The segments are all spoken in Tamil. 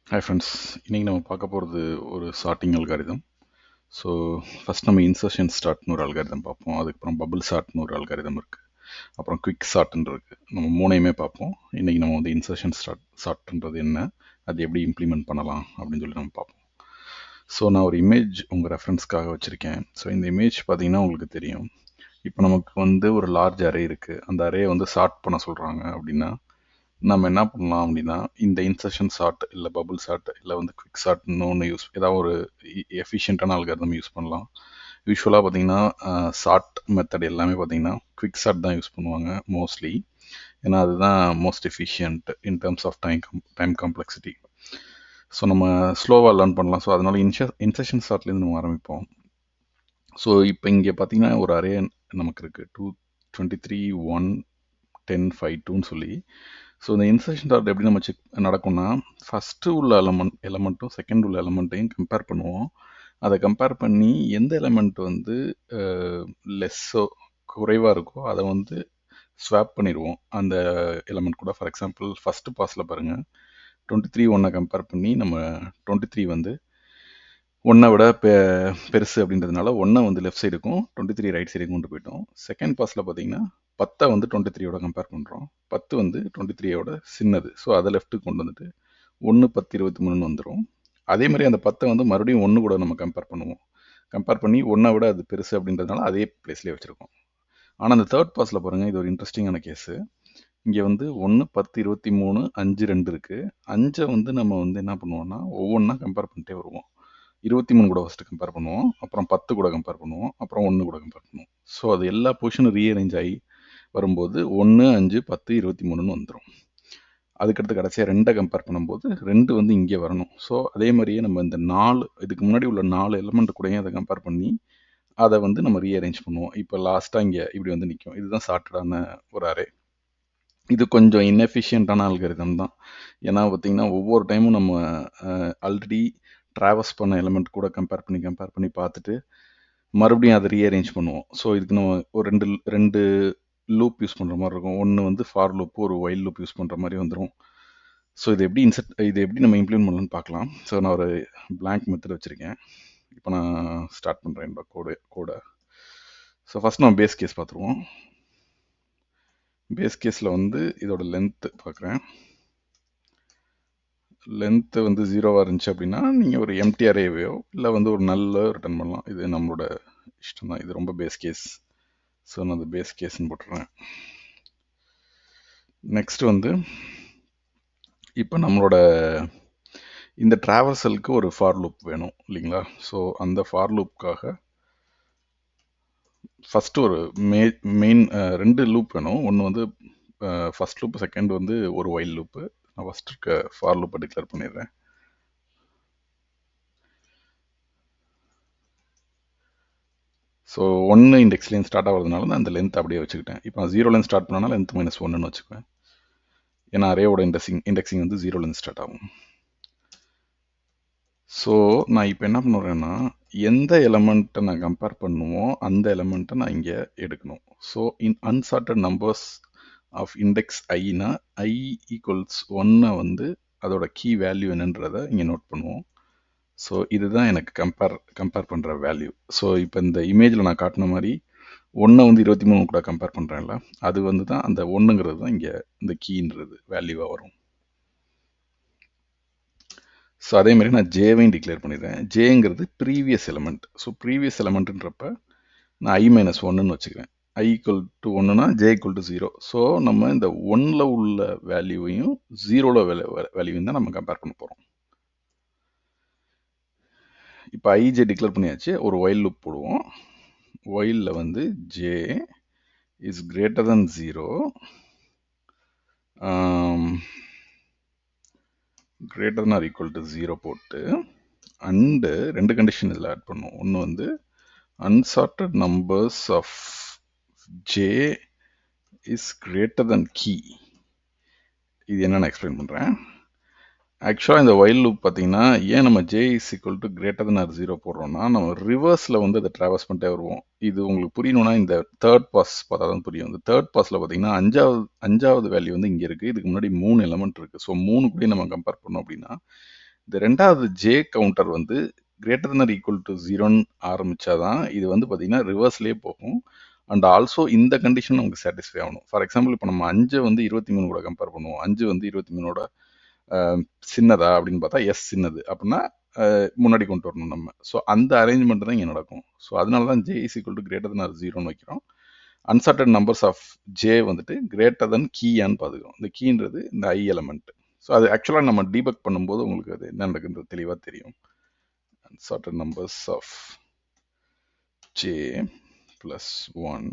ஹாய் ஃப்ரெண்ட்ஸ், இன்றைக்கி நம்ம பார்க்க போகிறது ஒரு சார்ட்டிங் அல்காரிதம். ஸோ ஃபஸ்ட் நம்ம இன்சர்ஷன் ஸ்டார்ட்னு ஒரு அல்காரிதம் பார்ப்போம். அதுக்கப்புறம் பபிள் சார்ட்னு ஒரு அல்காரிதம் இருக்குது. அப்புறம் குவிக் சார்ட்னு இருக்குது. நம்ம மூணையுமே பார்ப்போம். இன்றைக்கி நம்ம வந்து இன்சர்ஷன் சார்ட்ன்றது என்ன, அது எப்படி இம்ப்ளிமெண்ட் பண்ணலாம் அப்படின்னு சொல்லி நம்ம பார்ப்போம். ஸோ நான் ஒரு இமேஜ் உங்கள் ரெஃபரன்ஸ்க்காக வச்சுருக்கேன். ஸோ இந்த இமேஜ் பார்த்தீங்கன்னா உங்களுக்கு தெரியும். இப்போ நமக்கு வந்து ஒரு லார்ஜ் அரே இருக்குது. அந்த அரே வந்து சார்ட் பண்ண சொல்கிறாங்க அப்படின்னா நம்ம என்ன பண்ணலாம் அப்படின்னா, இந்த இன்சர்ஷன் சார்ட் இல்லை பபுள் சார்ட் இல்லை வந்து குவிக் சார்ட்னு ஒன்று ஏதாவது ஒரு எஃபிஷியண்ட்டான அல்காரிதம் யூஸ் பண்ணலாம். யூஸ்வலாக பார்த்தீங்கன்னா சார்ட் மெத்தட் எல்லாமே பார்த்தீங்கன்னா குவிக் சார்ட் தான் யூஸ் பண்ணுவாங்க மோஸ்ட்லி. ஏன்னா அதுதான் most efficient in terms of time complexity. So நம்ம ஸ்லோவாக லேர்ன் பண்ணலாம். ஸோ அதனால இன்சர்ஷன் சார்ட்லேருந்து நம்ம ஆரம்பிப்போம். ஸோ இப்போ இங்கே பார்த்தீங்கன்னா ஒரு அரே நமக்கு இருக்குது 223 1 10 5 2ன்னு சொல்லி. ஸோ இந்த இன்சர்ஷன் சார்ட் எப்படி நம்ம செக் நடக்கும்னா, ஃபஸ்ட்டு உள்ள எலமெண்ட்டும் செகண்ட் உள்ள எலமெண்ட்டையும் கம்பேர் பண்ணுவோம். அதை கம்பேர் பண்ணி எந்த எலமெண்ட் வந்து லெஸ்ஸோ குறைவாக இருக்கோ அதை வந்து ஸ்வாப் பண்ணிடுவோம் அந்த எலமெண்ட் கூட. ஃபார் எக்ஸாம்பிள் ஃபஸ்ட்டு பாஸில் பாருங்கள், 23 1 கம்பேர் பண்ணி நம்ம 23 வந்து 1 விட பெருசு அப்படின்றதுனால 1 வந்து லெஃப்ட் சைடுக்கும் 23 ரைட் சைடுக்கும் கொண்டு போயிட்டோம். செகண்ட் பாஸில் பார்த்தீங்கன்னா 10 வந்து 23யோட கம்பேர் பண்ணுறோம். 10 வந்து 23யோட சின்னது. ஸோ அதை லெஃப்ட்டுக்கு கொண்டு வந்துட்டு 1 10 23ன்னு வந்துடும். அதே மாதிரி அந்த 10 வந்து மறுபடியும் 1 கூட நம்ம கம்பேர் பண்ணுவோம். கம்பேர் பண்ணி 1 விட அது பெருசு அப்படின்றதுனால அதே பிளேஸ்லேயே வச்சுருக்கோம். ஆனால் அந்த தேர்ட் பாஸில் பாருங்கள், இது ஒரு இன்ட்ரெஸ்டிங்கான கேஸு. இங்கே வந்து 1 10 23 5 2 இருக்குது. 5 வந்து நம்ம வந்து என்ன பண்ணுவோம்னா ஒவ்வொன்றா கம்பேர் பண்ணிட்டே வருவோம். 23 கூட ஃபஸ்ட்டு கம்பேர் பண்ணுவோம், அப்புறம் 10 கூட கம்பேர் பண்ணுவோம், அப்புறம் 1 கூட கம்பேர் பண்ணுவோம். ஸோ அது எல்லா பொசிஷனும் ரீஅரேஞ்ச் ஆகி வரும்போது 1 5 10 23ன்னு வந்துடும். அதுக்கடுத்து கடைசியாக 2 கம்பேர் பண்ணும்போது 2 வந்து இங்கே வரணும். ஸோ அதே மாதிரியே நம்ம இந்த 4 இதுக்கு முன்னாடி உள்ள 4 எலமெண்ட் கூடயும் அதை கம்பேர் பண்ணி அதை வந்து நம்ம ரீஅரேஞ்ச் பண்ணுவோம். இப்போ லாஸ்ட்டாக இங்கே இப்படி வந்து நிற்கும். இதுதான் சார்ட்டடான ஒரு அரே. இது கொஞ்சம் இன்எஃபிஷியண்ட்டான அல்காரிதம் தான். ஏன்னா பார்த்தீங்கன்னா ஒவ்வொரு டைமும் நம்ம ஆல்ரெடி ட்ராவல்ஸ் பண்ண எலிமெண்ட் கூட கம்பேர் பண்ணி பார்த்துட்டு மறுபடியும் அதை ரீஅரேஞ்ச் பண்ணுவோம். ஸோ இதுக்கு நம்ம ஒரு ரெண்டு லூப் யூஸ் பண்ணுற மாதிரி இருக்கும். ஒன்று வந்து ஃபார் லூப், ஒரு வைல் லூப் யூஸ் பண்ணுற மாதிரி வந்துடும். ஸோ இது எப்படி நம்ம இம்ப்ளிமெண்ட் பண்ணலாம்னு பார்க்கலாம். ஸோ நான் ஒரு பிளாங்க் மெத்தட் வச்சுருக்கேன். இப்போ நான் ஸ்டார்ட் பண்ணுறேன் இந்த கோடை. ஸோ ஃபஸ்ட் நம்ம பேஸ் கேஸ் பார்த்துருவோம். பேஸ் கேஸில் வந்து இதோட லென்த்து பார்க்குறேன். லென்த்து வந்து 0வாக இருந்துச்சு அப்படின்னா நீங்கள் ஒரு எம்டி அரேவையோ இல்லை வந்து ஒரு நல்ல ரிட்டர்ன் பண்ணலாம். இது நம்மளோட இஷ்டம் தான். இது ரொம்ப பேஸ் கேஸ். ஸோ நான் அது பேஸ் கேஸ்ன்னு போட்டுறேன். நெக்ஸ்ட் வந்து இப்போ நம்மளோட இந்த ட்ராவர்சலுக்கு ஒரு ஃபார் லூப் வேணும் இல்லைங்களா? ஸோ அந்த ஃபார் லூப்புக்காக ஃபஸ்ட்டு ஒரு மெயின் 2 லூப் வேணும். ஒன்று வந்து ஃபஸ்ட் லூப், செகண்ட் வந்து ஒரு வைல் லூப்பு. நான் ஃபஸ்ட் இருக்க ஃபார் லூப்பை டிக்ளேர் பண்ணிடுறேன். ஸோ 1 இண்டெக்ஸ்லேருந்து ஸ்டார்ட் ஆகிறதுனால நான் அந்த லென்த் அப்படியே வச்சுக்கிட்டேன். இப்போ நான் 0லேருந்து ஸ்டார்ட் பண்ணனால லென்த் -1ன்னு வச்சுக்குவேன். ஏன்னா அரேவோட இண்டெக்ஸிங் வந்து 0லேருந்து ஸ்டார்ட் ஆகும். ஸோ நான் இப்போ என்ன பண்ணுறேன்னா, எந்த எலமெண்ட்டை நான் கம்பேர் பண்ணுமோ அந்த எலமெண்ட்டை நான் இங்கே எடுக்கணும். So in unsorted numbers of index ஐனா i ஈக்குவல்ஸ் 1 வந்து அதோட கீ வேல்யூ என்னன்றதை இங்கே நோட் பண்ணுவோம். ஸோ இதுதான் எனக்கு கம்பேர் பண்ணுற வேல்யூ. ஸோ இப்போ இந்த இமேஜில் நான் காட்டின மாதிரி 1 வந்து 23 கூட கம்பேர் பண்ணுறேன்ல, அது வந்து தான் அந்த 1ங்கிறது தான் இங்கே இந்த கீன்றது வேல்யூவாக வரும். ஸோ அதே மாதிரி நான் ஜேவையும் டிக்ளேர் பண்ணிடுறேன். ஜேங்கிறது ப்ரீவியஸ் எலமெண்ட். ஸோ ப்ரீவியஸ் எலமெண்ட்டுன்றப்ப நான் i-1ன்னு வச்சுக்கிறேன். i ஈக்குவல் டு 1னா j ஈக்குவல் டு 0. ஸோ நம்ம இந்த 1ல் உள்ள வேல்யூவையும் 0ல் வேல்யூவையும் தான் நம்ம கம்பேர் பண்ண போகிறோம். இப்போ ij டிக்ளேர் பண்ணியாச்சு. ஒரு வைல் லூப் போடுவோம். வைலில் வந்து j is greater than 0, greater than or equal to 0 போட்டு அண்டு 2 கண்டிஷன் இதில் ஆட் பண்ணுவோம். ஒன்று வந்து unsorted numbers of j is greater than key. இது என்னென்னு எக்ஸ்பிளைன் பண்ணுறேன். ஆக்சுவலாக இந்த வைல் லூப் பார்த்தீங்கன்னா ஏன் நம்ம j is equal to greater than or 0 போடுறோம்னா, நம்ம ரிவர்ஸில் வந்து அதை ட்ராவல்ஸ் பண்ணிட்டே வருவோம். இது உங்களுக்கு புரியணும்னா இந்த தேர்ட் பாஸ் பார்த்தா தான் புரியும். இந்த தேர்ட் பாஸில் பார்த்தீங்கன்னா அஞ்சாவது வேல்யூ வந்து இங்கே இருக்குது. இதுக்கு முன்னாடி 3 எலமெண்ட் இருக்குது. ஸோ 3 கூட நம்ம கம்பேர் பண்ணோம் அப்படின்னா இந்த ரெண்டாவது ஜே கவுண்டர் வந்து greater than or equal to ஜீரோன்னு ஆரம்பிச்சாதான் இது வந்து பார்த்தீங்கன்னா ரிவர்ஸ்லேயே போகும். அண்ட் ஆல்சோ இந்த கண்டிஷன் நமக்கு சாட்டிஸ்ஃபை ஆகணும். ஃபார் எக்ஸாம்பிள் இப்போ நம்ம 5 வந்து 23 கூட கம்பேர் பண்ணுவோம். 5 வந்து 23ஓட சின்னதா அப்படின்னு பார்த்தா எஸ் சின்னது அப்படின்னா முன்னாடி கொண்டு வரணும் நம்ம. ஸோ அந்த அரேஞ்ச்மெண்ட் தான் இங்கே நடக்கும். ஸோ அதனால தான் J is equal to greater than or ஜீரோன்னு வைக்கிறோம். அன்சார்ட்டட் நம்பர்ஸ் ஆஃப் ஜே வந்துட்டு கிரேட்டர் தென் கீயான்னு பார்த்துக்கிறோம். இந்த கீன்றது இந்த ஐ எலமெண்ட். ஸோ அது ஆக்சுவலாக நம்ம டீபக் பண்ணும்போது உங்களுக்கு அது என்ன நடக்குன்றது தெளிவாக தெரியும். Unsorted numbers of j plus 1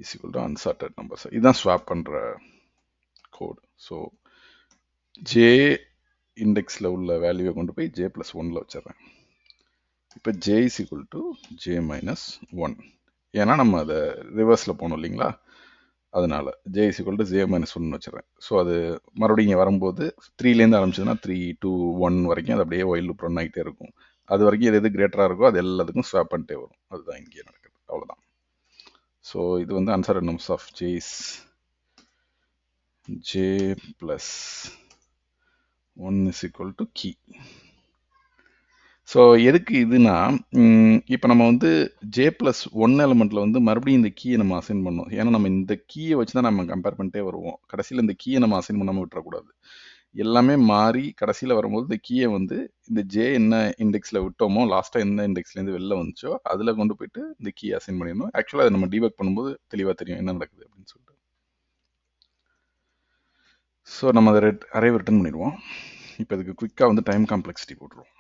is equal to unsorted numbers. இதுதான் ஸ்வாப் பண்ணுற கோடு. ஸோ ஜே இண்டெக்ஸில் உள்ள வேல்யூவை கொண்டு போய் ஜே ப்ளஸ் 1ல் வச்சிடுறேன். இப்போ J is equal to J minus 1. ஏன்னா நம்ம அதை ரிவர்ஸில் போகணும் இல்லைங்களா, அதனால J is equal to J minus 1 வச்சுறேன். ஸோ அது மறுபடியும் இங்கே வரும்போது 3லேருந்து ஆரம்பிச்சதுன்னா 3, 2, 1 வரைக்கும் அது அப்படியே ஒயில் லூப் ரன் ஆகிட்டே இருக்கும். அது வரைக்கும் எது எது கிரேட்டராக இருக்கோ அது எல்லாத்துக்கும் ஸ்வாப் பண்ணிட்டே வரும். அதுதான் இங்கே நடக்குது, அவ்வளோதான். ஸோ இது வந்து unsorted numbers of J's J plus 1 is equal to key. So எதுக்கு இதுனா, இப்போ நம்ம வந்து ஜே ப்ளஸ் 1 எலமெண்ட்டில் வந்து மறுபடியும் இந்த கீயை நம்ம அசைன் பண்ணோம். ஏன்னா நம்ம இந்த கீயை வச்சு தான் நம்ம கம்பேர் பண்ணிட்டே வருவோம். கடைசியில் இந்த கீயை நம்ம அசைன் பண்ணாமல் விட்டுறக்கூடாது. எல்லாமே மாறி கடைசியில் வரும்போது இந்த கீயை வந்து இந்த ஜே என்ன இண்டெக்ஸில் விட்டோமோ, லாஸ்ட்டாக என்ன இண்டெக்ஸ்லேருந்து வெளில வந்துச்சோ அதில் கொண்டு போயிட்டு இந்த கீயை அசைன் பண்ணிடணும். ஆக்சுவலாக அதை நம்ம டீபக் பண்ணும்போது தெளிவாக தெரியும் என்ன நடக்குது அப்படின்னு சொல்லிட்டு. ஸோ நம்ம அதை அரேவை ரிட்டர்ன் பண்ணிடுவோம். இப்போ இதுக்கு குயிக்காக வந்து டைம் காம்ப்ளெக்சிட்டி போட்டுருவோம்.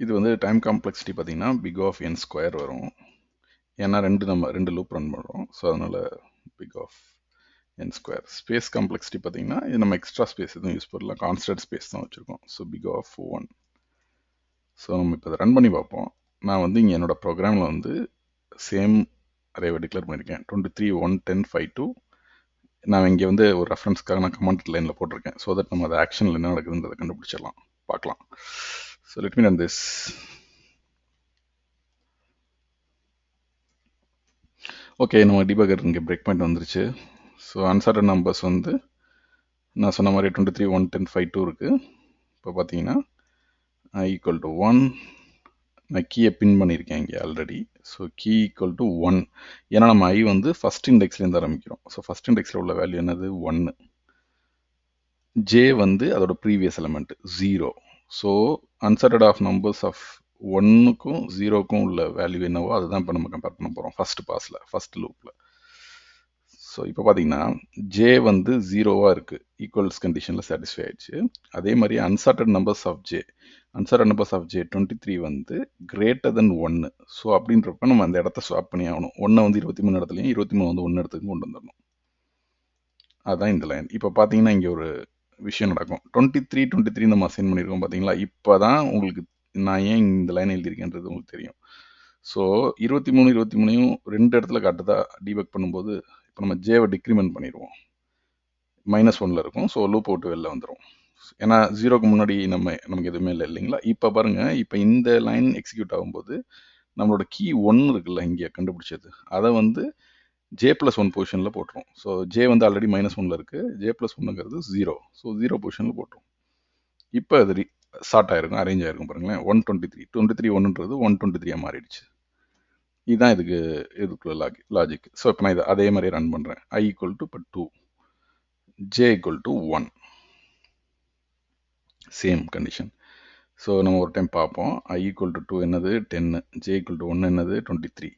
இது வந்து டைம் காம்ப்ளெக்சிட்டி பார்த்தீங்கன்னா பிக் ஆஃப் என் ஸ்கொயர் வரும். ஏன்னா நம்ம ரெண்டு லூப் ரன் பண்ணுறோம். ஸோ அதனால் big of n square. Space complexity பார்த்தீங்கன்னா இது நம்ம எக்ஸ்ட்ரா ஸ்பேஸ் எதுவும் யூஸ் பண்ணலாம், கான்ஸ்டன்ட் ஸ்பேஸ் தான் வச்சுருக்கோம். So big of 1. ஸோ நம்ம இப்போ இதை ரன் பண்ணி பார்ப்போம். நான் வந்து இங்கே என்னோடய ப்ரோக்ராமில் வந்து சேம் அரேவை டிக்ளேர் பண்ணியிருக்கேன். 23, 1, 10, 5, 2. நான் இங்கே வந்து ஒரு ரெஃபரன்ஸ்க்காக நான் கமெண்ட் லைனில் போட்டிருக்கேன். ஸோ தட் நம்ம அதை ஆக்ஷனில் என்ன நடக்குதுன்றதை கண்டுபிடிச்சிடலாம், பார்க்கலாம். So let me run this. Okay, நம்ம டீபக்கர் இங்கே பிரேக் பாயிண்ட் வந்துருச்சு. ஸோ அன்சார்ட்டட் நம்பர்ஸ் வந்து நான் சொன்ன மாதிரி 23, 1, 10, 5, 2 இருக்குது. இப்போ பார்த்தீங்கன்னா ஈக்குவல் டு 1. நான் கீயை பின் பண்ணியிருக்கேன் இங்கே already. So key equal to 1. ஏன்னா நம்ம ஐ வந்து ஃபஸ்ட் இண்டெக்ஸ்லேருந்து ஆரம்பிக்கிறோம். ஸோ ஃபஸ்ட் இண்டெக்ஸில் உள்ள வேல்யூ என்னது 1. ஜே வந்து அதோட previous element 0. So unsorted of numbers of 1க்கும் 0க்கும் உள்ள வேல்யூ என்னவோ அதுதான் இப்போ நம்ம கம்பேர் பண்ண போகிறோம் ஃபர்ஸ்ட் பாஸில், ஃபர்ஸ்ட் லூப்பில். ஸோ இப்போ பார்த்தீங்கன்னா ஜே வந்து 0வாக இருக்குது, ஈக்குவல்ஸ் கண்டிஷனில் சாட்டிஸ்ஃபை ஆயிடுச்சு. அதே மாதிரி அன்சார்ட்டட் நம்பர்ஸ் ஆஃப் ஜே 23 வந்து கிரேட்டர் தென் 1. ஸோ அப்படின்றப்ப நம்ம அந்த இடத்த ஸ்வாப் பண்ணி ஆகணும். 1 வந்து 23 இடத்துலையும் 23 வந்து 1 இடத்துக்கும் கொண்டு வந்துடணும். அதுதான் இந்த லைன். இப்போ பார்த்தீங்கன்னா இங்கே ஒரு விஷயம் நடக்கும். 23 நம்ம அசைன் பண்ணியிருக்கோம் பார்த்தீங்களா. இப்போ தான் உங்களுக்கு நான் ஏன் இந்த லைன் எழுதியிருக்கேன்றது உங்களுக்கு தெரியும். ஸோ 23 ரெண்டு இடத்துல காட்டுதா டீபக் பண்ணும்போது. இப்போ நம்ம ஜேவை டிக்ரிமெண்ட் பண்ணிடுவோம். -1ல் இருக்கும். ஸோ லூப் விட்டு வெளில வந்துடும். ஏன்னா 0க்கு முன்னாடி நமக்கு எதுவுமே இல்லை இல்லைங்களா. இப்போ பாருங்கள், இப்போ இந்த லைன் எக்ஸிக்யூட் ஆகும்போது நம்மளோட கீ 1 இருக்குல்ல இங்கே கண்டுபிடிச்சது, அதை வந்து ஜே ப்ளஸ் 1 பொசிஷனில் போட்டுரும். ஸோ ஜே வந்து ஆல்ரெடி -1ல் இருக்குது, ஜே ப்ளஸ் 1ங்கிறது 0. ஸோ 0 பொசிஷனில் போட்டுரும். இப்போ அது ஸ்டார்ட் ஆகிருக்கும், அரேஞ்ச் ஆகிருக்கும் பாருங்களேன். 123 1ன்றது 123 மாறிடுச்சு. இதுதான் இதுக்குள்ள லாஜிக். ஸோ இப்போ நான் இதை அதே மாதிரி ரன் பண்ணுறேன். ஐ ஈக்குவல் டு இப்போ 2, J equal to 1, same condition. So நம்ம ஒரு டைம் பார்ப்போம். ஐ ஈக்குவல் டு 2 என்னது 10, ஜே ஈக்குவல் டு 1 என்னது 23.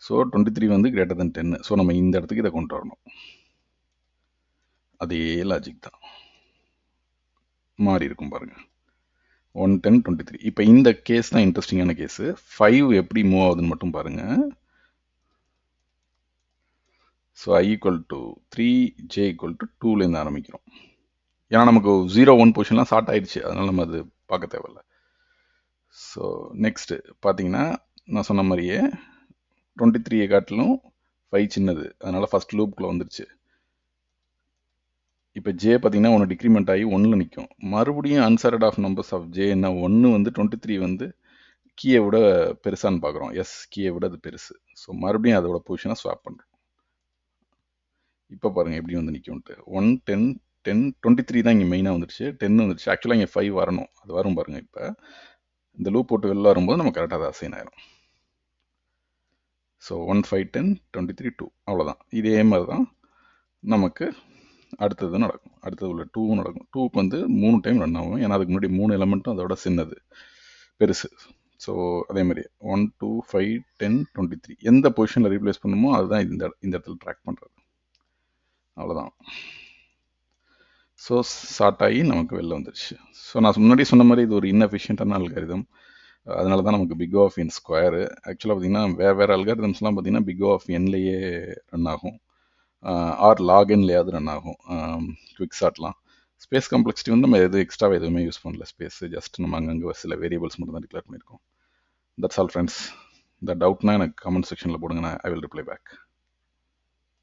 ஸோ 23 வந்து கிரேட்டர் தென் 10. ஸோ நம்ம இந்த இடத்துக்கு இதை கொண்டு வரணும். அதே லாஜிக் தான், மாறி இருக்கும் பாருங்க. 1, 10, 23. இப்போ இந்த கேஸ் தான் இன்ட்ரெஸ்டிங்கான கேஸு. 5 எப்படி மூவ் ஆகுதுன்னு மட்டும் பாருங்க. So I equal to 3, J equal to 2லேருந்து ஆரம்பிக்கிறோம். ஏன்னா நமக்கு 0, 1 பொசிஷன்லாம் ஸ்டார்ட் ஆயிடுச்சு, அதனால நம்ம அது பார்க்க தேவையில்ல. ஸோ நெக்ஸ்ட் பார்த்தீங்கன்னா நான் சொன்ன மாதிரியே 23 காட்டிலும் 5 சின்னது, அதனால ஃபர்ஸ்ட் லூப்குள்ளே வந்துருச்சு. இப்போ ஜே பார்த்தீங்கன்னா 1 டிக்ரிமெண்ட் ஆகி 1ல் நிற்கும். மறுபடியும் unsorted of numbers of j என்ன 1 வந்து 23 வந்து கீயை விட பெருசான்னு பார்க்குறோம். எஸ், கீயை விட அது பெருசு. ஸோ மறுபடியும் அதோட பொசிஷனை ஸ்வாப் பண்ணுறோம். இப்போ பாருங்கள் எப்படி வந்து நிற்கும்ட்டு 1 10 10 23 தான் இங்கே மெயினாக வந்துடுச்சு, 10 வந்துடுச்சு. ஆக்சுவலாக இங்கே 5 வரணும், அது வரும் பாருங்கள். இப்போ இந்த லூப் போட்டு வெளில வரும்போது நம்ம கரெக்டாக அதை அசைன் ஆயிரும். ஸோ 1 5 10 23 2 அவ்வளோதான். இதே மாதிரி தான் நமக்கு அடுத்தது நடக்கும். அடுத்தது உள்ள 2 நடக்கும். 2க்கு வந்து 3 டைம் ரன் ஆகும், ஏன்னா அதுக்கு முன்னாடி 3 எலமெண்ட்டும் அதோட சின்னது பெருசு. ஸோ அதே மாதிரி 1 2 5 10 23 எந்த பொசிஷனில் ரீப்ளேஸ் பண்ணுமோ அதுதான் இந்த இடத்துல ட்ராக் பண்ணுறது. அவ்வளோதான். ஸோ ஷார்ட் ஆகி நமக்கு வெளில வந்துடுச்சு. ஸோ நான் முன்னாடி சொன்ன மாதிரி இது ஒரு இன்எஃபிஷியன்டான அல்காரிதம். அதனால தான் நமக்கு பிக் ஆஃப் என் ஸ்கொயரு. ஆக்சுவலாக பார்த்தீங்கன்னா வேறு அல்காரிதம்ஸ்லாம் பார்த்தீங்கன்னா பிக் ஆஃப் என்லேயே ரன் ஆகும், ஆர் லாகின்லேயாவது ரன் ஆகும். குவிக் ஷார்ட்லாம் ஸ்பேஸ் காம்ப்ளெக்சிட்டி வந்து நம்ம எதுவும் எக்ஸ்ட்ராவாக எதுவுமே யூஸ் பண்ணல. ஸ்பேஸ் ஜஸ்ட் நம்ம அங்கங்கே சில வேரியபிள்ஸ் மட்டும் தான் டிக்ளேர் பண்ணியிருக்கோம். That's all friends. இந்த டவுட்னா எனக்கு கமெண்ட் செக்ஷனில் போடுங்க, நான் ஐ வில் ரிப்ளை பேக்.